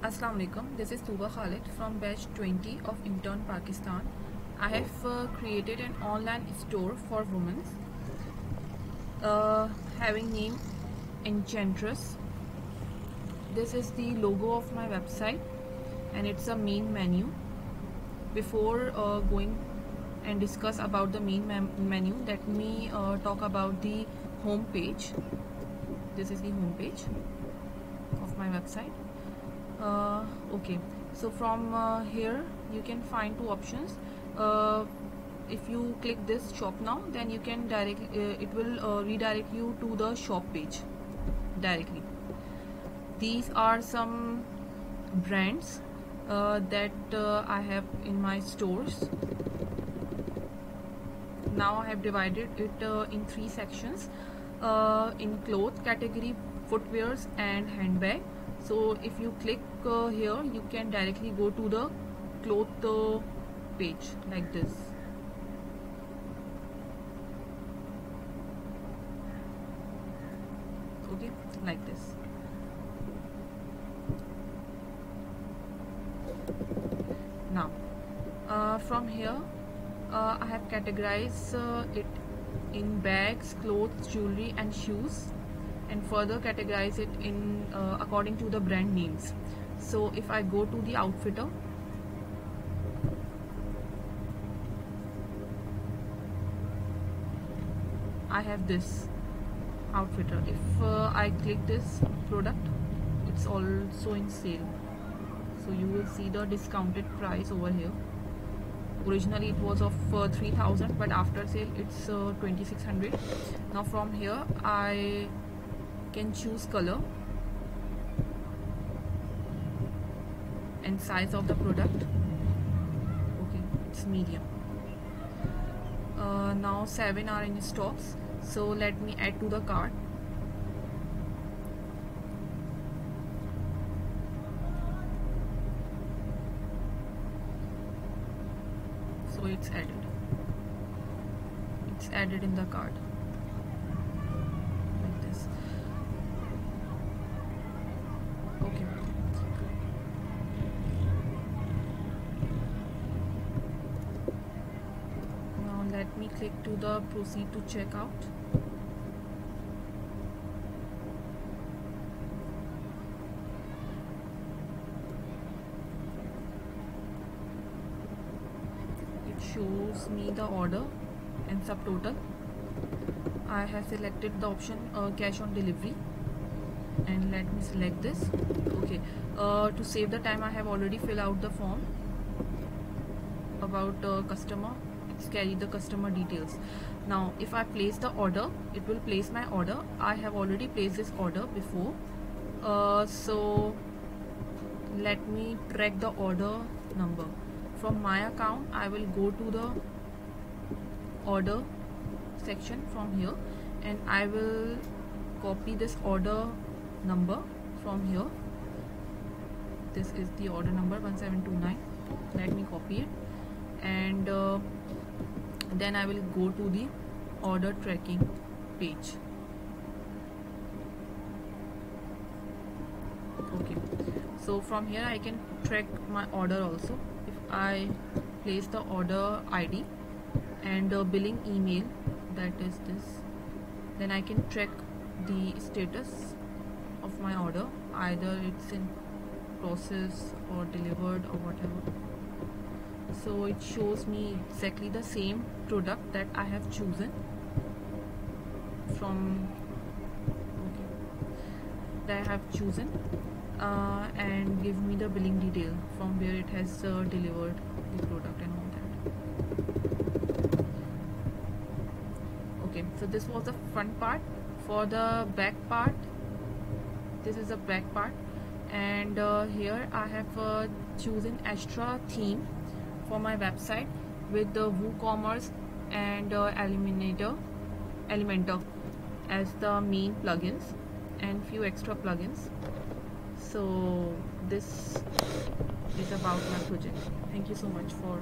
Assalamu alaikum. This is Tuba Khalid from batch 20 of Intern Pakistan. I have created an online store for women having name Enchantress. This is the logo of my website and it's a main menu. Before going and discuss about the main menu, let me talk about the home page. This is the home page of my website. Okay, so from here you can find two options. If you click this shop now, then you can it will redirect you to the shop page directly. These are some brands that I have in my stores. Now I have divided it in three sections, in cloth category, footwears and handbag. So if you click here, you can directly go to the cloth page like this. Okay, like this. Now from here I have categorized it in bags, clothes, jewelry and shoes, and further categorize it in according to the brand names. So if I go to the outfitter, I have this outfitter. If I click this product, it's also in sale, so you will see the discounted price over here. Originally it was of 3000, but after sale it's 2600. Now from here I can choose color and size of the product. Okay, it's medium. Now 7 are in stocks, so let me add to the cart. So it's added in the cart like this. Okay, now let me click to the proceed to checkout. Shows me the order and subtotal. I have selected the option cash on delivery, and let me select this. Okay, to save the time, I have already filled out the form about customer. It's carry the customer details. Now if I place the order, it will place my order. I have already placed this order before, so let me track the order number. From my account, I will go to the order section from here, and I will copy this order number from here. This is the order number 1729. Let me copy it, and then I will go to the order tracking page. Okay, so from here I can track my order also. If I place the order ID and billing email, that is this, then I can track the status of my order, either it's in process or delivered or whatever. So it shows me exactly the same product that I have chosen from, and give me the billing detail from where it has delivered the product and all that. Okay, so this was the front part. For the back part, this is the back part, and here I have chosen Astra theme for my website with the WooCommerce and Elementor as the main plugins and few extra plugins. So this is about my project. Thank you so much for